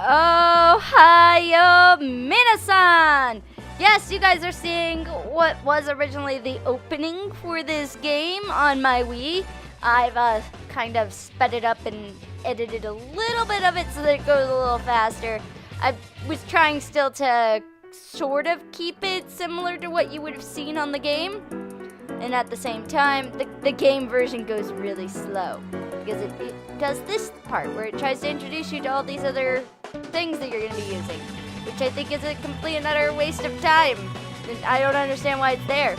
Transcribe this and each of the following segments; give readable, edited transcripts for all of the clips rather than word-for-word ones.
Oh, hiyo, minasan! Yes, you guys are seeing what was originally the opening for this game on my Wii. I've kind of sped it up and edited a little bit of it so that it goes a little faster. I was trying still to sort of keep it similar to what you would have seen on the game. And at the same time, the game version goes really slow. Because it does this part where it tries to introduce you to all these other things that you're going to be using. Which I think is a complete and utter waste of time. And I don't understand why it's there.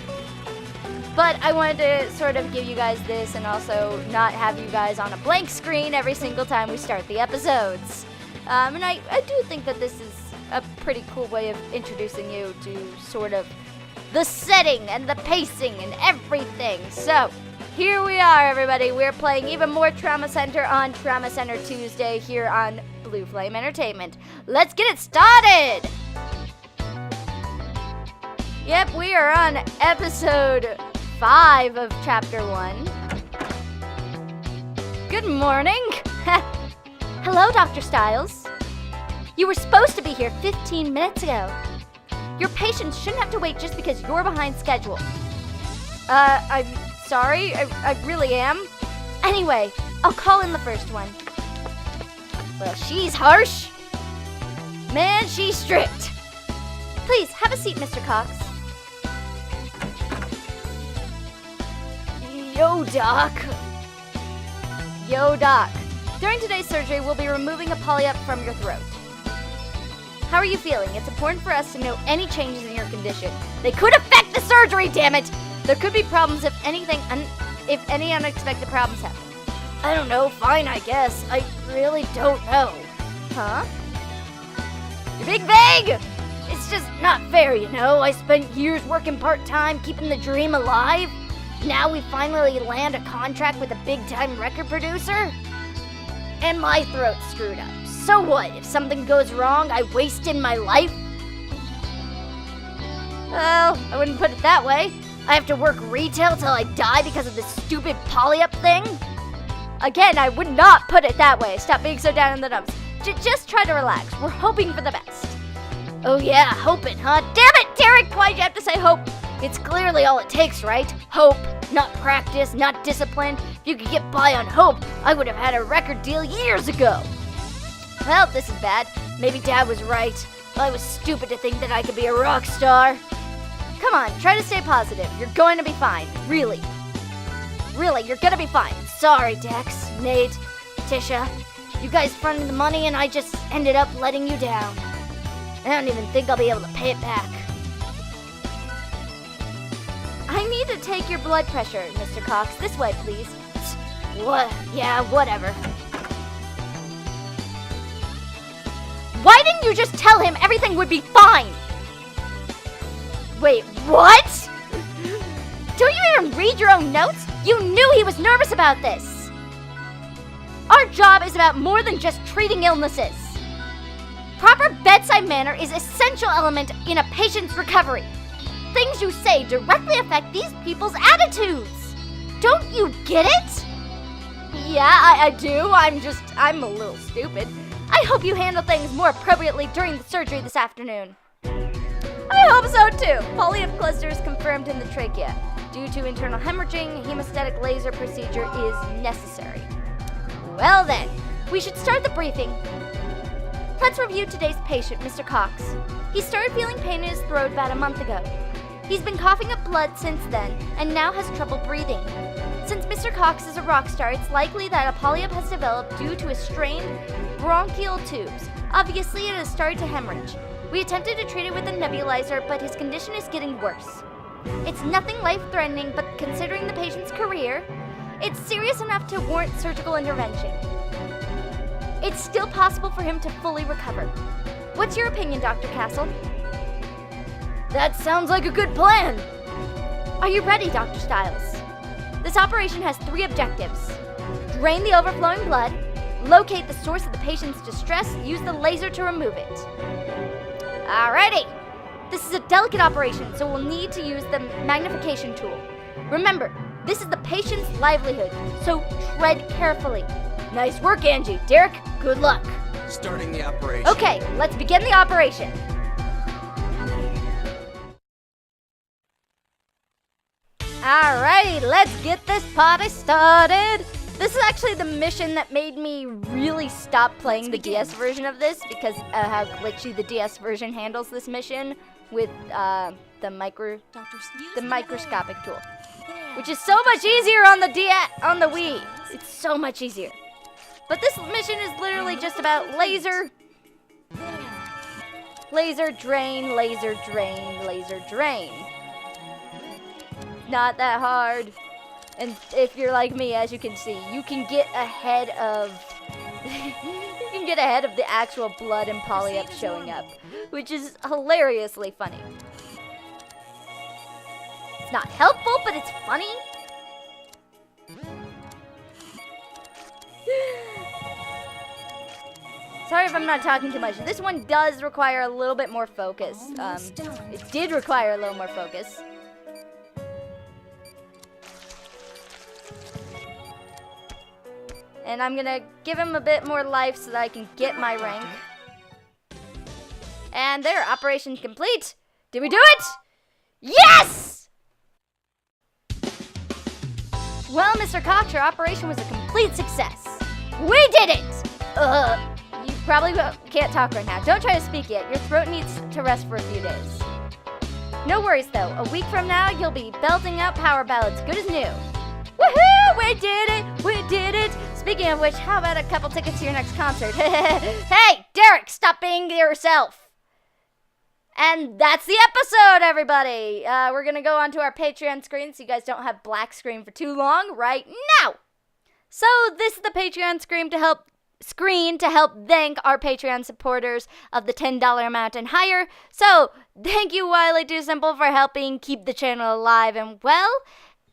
But I wanted to sort of give you guys this and also not have you guys on a blank screen every single time we start the episodes. And I do think that this is a pretty cool way of introducing you to sort of the setting and the pacing and everything. So, here we are, everybody. We're playing even more Trauma Center on Trauma Center Tuesday here on Blue Flame Entertainment. Let's get it started! Yep, we are on episode 5 of Chapter 1. Good morning! Hello, Dr. Stiles. You were supposed to be here 15 minutes ago. Your patients shouldn't have to wait just because you're behind schedule. I'm sorry, I really am. Anyway, I'll call in the first one. Well, she's harsh. Man, she's strict. Please, have a seat, Mr. Cox. Yo, Doc. Yo, Doc. During today's surgery, we'll be removing a polyp from your throat. How are you feeling? It's important for us to know any changes in your condition. They could affect the surgery, damn it! There could be problems if any unexpected problems happen. I don't know, fine, I guess. I really don't know. Huh? You're being vague! It's just not fair, you know? I spent years working part-time, keeping the dream alive. Now we finally land a contract with a big-time record producer? And my throat's screwed up. So what? If something goes wrong, I wasted my life? Well, I wouldn't put it that way. I have to work retail till I die because of this stupid polyp thing? Again, I would not put it that way. Stop being so down in the dumps. Just try to relax. We're hoping for the best. Oh yeah, hoping, huh? Damn it, Derek! Why'd you have to say hope? It's clearly all it takes, right? Hope, not practice, not discipline. If you could get by on hope, I would have had a record deal years ago. Well, this is bad. Maybe Dad was right. I was stupid to think that I could be a rock star. Come on, try to stay positive. You're going to be fine. Really. Really, you're going to be fine. Sorry, Dex, Nate, Tisha. You guys fronted the money and I just ended up letting you down. I don't even think I'll be able to pay it back. I need to take your blood pressure, Mr. Cox. This way, please. What? Yeah, whatever. Why didn't you just tell him everything would be fine? Wait, what? Don't you even read your own notes? You knew he was nervous about this. Our job is about more than just treating illnesses. Proper bedside manner is an essential element in a patient's recovery. Things you say directly affect these people's attitudes. Don't you get it? Yeah, I do. I'm a little stupid. I hope you handle things more appropriately during the surgery this afternoon. I hope so too. Polyp clusters confirmed in the trachea. Due to internal hemorrhaging, hemostatic laser procedure is necessary. Well then, we should start the briefing. Let's review today's patient, Mr. Cox. He started feeling pain in his throat about a month ago. He's been coughing up blood since then and now has trouble breathing. Since Mr. Cox is a rock star, it's likely that a polyp has developed due to a strained bronchial tubes. Obviously, it has started to hemorrhage. We attempted to treat it with a nebulizer, but his condition is getting worse. It's nothing life-threatening, but considering the patient's career, it's serious enough to warrant surgical intervention. It's still possible for him to fully recover. What's your opinion, Dr. Castle? That sounds like a good plan. Are you ready, Dr. Stiles? This operation has 3 objectives. Drain the overflowing blood, locate the source of the patient's distress, use the laser to remove it. Alrighty. This is a delicate operation, so we'll need to use the magnification tool. Remember, this is the patient's livelihood, so tread carefully. Nice work, Angie. Derek, good luck. Starting the operation. Okay, let's begin the operation. Alrighty, let's get this party started. This is actually the mission that made me really stop playing the DS version of this because of how glitchy the DS version handles this mission with the microscopic tool, which is so much easier on the Wii. It's so much easier. But this mission is literally just about laser, drain, laser, drain, laser, drain. Not that hard. And if you're like me, as you can see, you can get ahead of the actual blood and polyp showing up, which is hilariously funny. It's not helpful, but it's funny. Sorry if I'm not talking too much. This one does require a little bit more focus. It did require a little more focus. And I'm gonna give him a bit more life so that I can get my rank. And there, operation complete. Did we do it? Yes! Well, Mr. Koch, your operation was a complete success. We did it! You probably can't talk right now. Don't try to speak yet. Your throat needs to rest for a few days. No worries, though. A week from now, you'll be belting out power ballads good as new. Woohoo! We did it! We did it! Speaking of which, how about a couple tickets to your next concert? Hey, Derek, stop being yourself! And that's the episode, everybody! We're gonna go onto our Patreon screen so you guys don't have black screen for too long right now! So, this is the Patreon screen to help thank our Patreon supporters of the $10 amount and higher. So, thank you, Wily Do Simple, for helping keep the channel alive and well.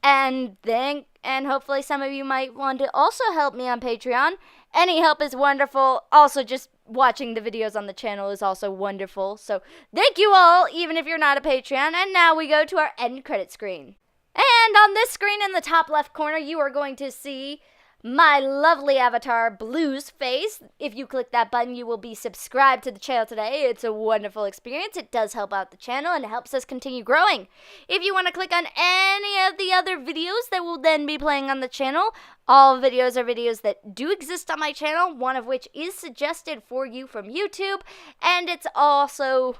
And hopefully some of you might want to also help me on Patreon. Any help is wonderful. Also, just watching the videos on the channel is also wonderful. So, thank you all, even if you're not a Patreon. And now we go to our end credit screen. And on this screen in the top left corner, you are going to see my lovely avatar, Blue's face. If you click that button, you will be subscribed to the channel today. It's a wonderful experience. It does help out the channel and it helps us continue growing. If you want to click on any of the other videos that will then be playing on the channel, all videos are videos that do exist on my channel, one of which is suggested for you from YouTube, and it's also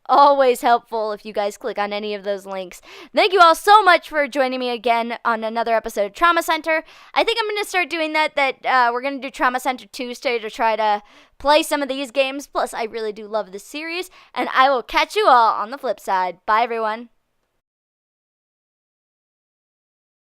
always helpful if you guys click on any of those links. Thank you all so much for joining me again on another episode of Trauma Center. I think I'm going to start doing that we're going to do Trauma Center Tuesday to try to play some of these games. Plus, I really do love this series, and I will catch you all on the flip side. Bye, everyone.